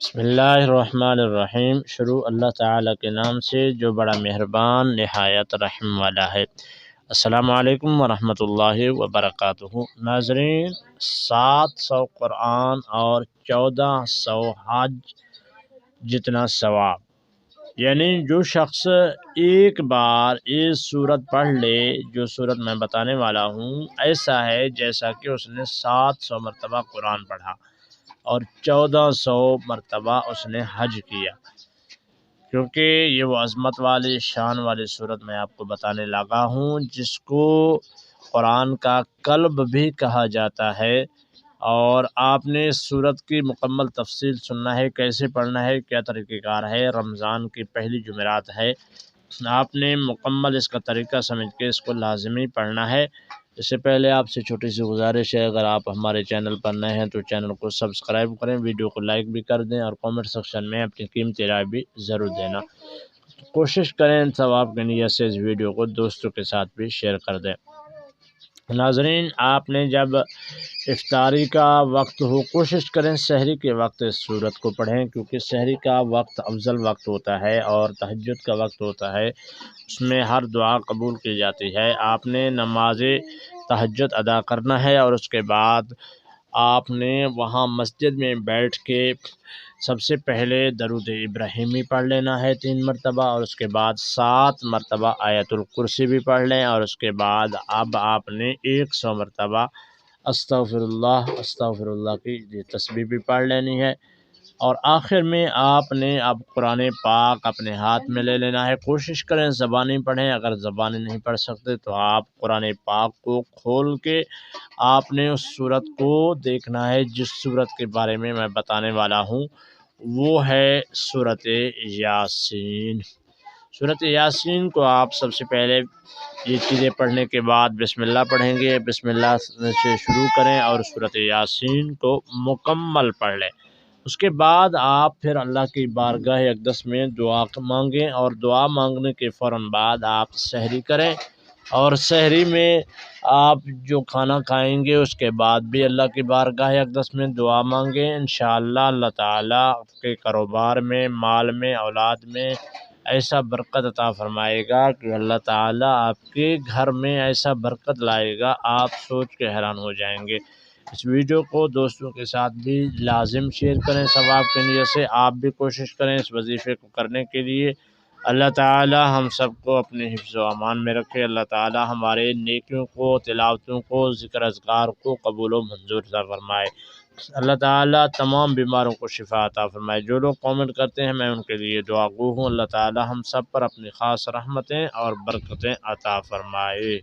بسم اللہ الرحمن الرحیم۔ شروع اللہ تعالیٰ کے نام سے جو بڑا مہربان نہایت رحم والا ہے۔ السلام علیکم ورحمۃ اللہ وبرکاتہ۔ ناظرین، 700 قرآن اور 1400 حج جتنا ثواب، یعنی جو شخص ایک بار یہ سورت پڑھ لے، جو سورت میں بتانے والا ہوں، ایسا ہے جیسا کہ اس نے 700 مرتبہ قرآن پڑھا اور 1400 مرتبہ اس نے حج کیا، کیونکہ یہ وہ عظمت والی شان والی صورت میں آپ کو بتانے لگا ہوں جس کو قرآن کا قلب بھی کہا جاتا ہے۔ اور آپ نے اس صورت کی مکمل تفصیل سننا ہے، کیسے پڑھنا ہے، کیا طریقہ کار ہے۔ رمضان کی پہلی جمعرات ہے، آپ نے مکمل اس کا طریقہ سمجھ کے اس کو لازمی پڑھنا ہے۔ اس سے پہلے آپ سے چھوٹی سی گزارش ہے، اگر آپ ہمارے چینل پر نئے ہیں تو چینل کو سبسکرائب کریں، ویڈیو کو لائک بھی کر دیں اور کامنٹ سیکشن میں اپنی قیمتی رائے بھی ضرور دینا۔ کوشش کریں ثواب کی نیت سے اس ویڈیو کو دوستوں کے ساتھ بھی شیئر کر دیں۔ ناظرین، آپ نے جب افطاری کا وقت ہو، کوشش کریں سحری کے وقت اس سورت کو پڑھیں، کیونکہ سحری کا وقت افضل وقت ہوتا ہے اور تہجد کا وقت ہوتا ہے، اس میں ہر دعا قبول کی جاتی ہے۔ آپ نے نماز تہجد ادا کرنا ہے اور اس کے بعد آپ نے وہاں مسجد میں بیٹھ کے سب سے پہلے درود ابراہیمی پڑھ لینا ہے 3 مرتبہ، اور اس کے بعد 7 مرتبہ آیت الکرسی بھی پڑھ لیں، اور اس کے بعد اب آپ نے 100 مرتبہ استغفر اللہ کی تسبیح بھی پڑھ لینی ہے۔ اور آخر میں آپ نے اب قرآن پاک اپنے ہاتھ میں لے لینا ہے۔ کوشش کریں زبانی پڑھیں، اگر زبانی نہیں پڑھ سکتے تو آپ قرآن پاک کو کھول کے آپ نے اس صورت کو دیکھنا ہے جس صورت کے بارے میں بتانے والا ہوں، وہ ہے سورۃ یاسین۔ سورۃ یاسین کو آپ سب سے پہلے یہ چیزیں پڑھنے کے بعد بسم اللہ پڑھیں گے، بسم اللہ سے شروع کریں اور سورۃ یاسین کو مکمل پڑھ لیں۔ اس کے بعد آپ پھر اللہ کی بارگاہ اقدس میں دعا مانگیں، اور دعا مانگنے کے فوراً بعد آپ سحری کریں، اور سحری میں آپ جو کھانا کھائیں گے اس کے بعد بھی اللہ کی بارگاہ اقدس میں دعا مانگیں۔ انشاءاللہ اللہ تعالیٰ آپ کے کاروبار میں، مال میں، اولاد میں ایسا برکت عطا فرمائے گا کہ اللہ تعالیٰ آپ کے گھر میں ایسا برکت لائے گا، آپ سوچ کے حیران ہو جائیں گے۔ اس ویڈیو کو دوستوں کے ساتھ بھی لازم شیئر کریں ثواب کی نیت سے، آپ بھی کوشش کریں اس وظیفے کو کرنے کے لیے۔ اللہ تعالیٰ ہم سب کو اپنے حفظ و امان میں رکھے۔ اللہ تعالیٰ ہمارے نیکیوں کو، تلاوتوں کو، ذکر اذکار کو قبول و منظور فرمائے۔ اللہ تعالیٰ تمام بیماروں کو شفا عطا فرمائے۔ جو لوگ کامنٹ کرتے ہیں میں ان کے لیے دعا گو ہوں۔ اللہ تعالیٰ ہم سب پر اپنی خاص رحمتیں اور برکتیں عطا فرمائے۔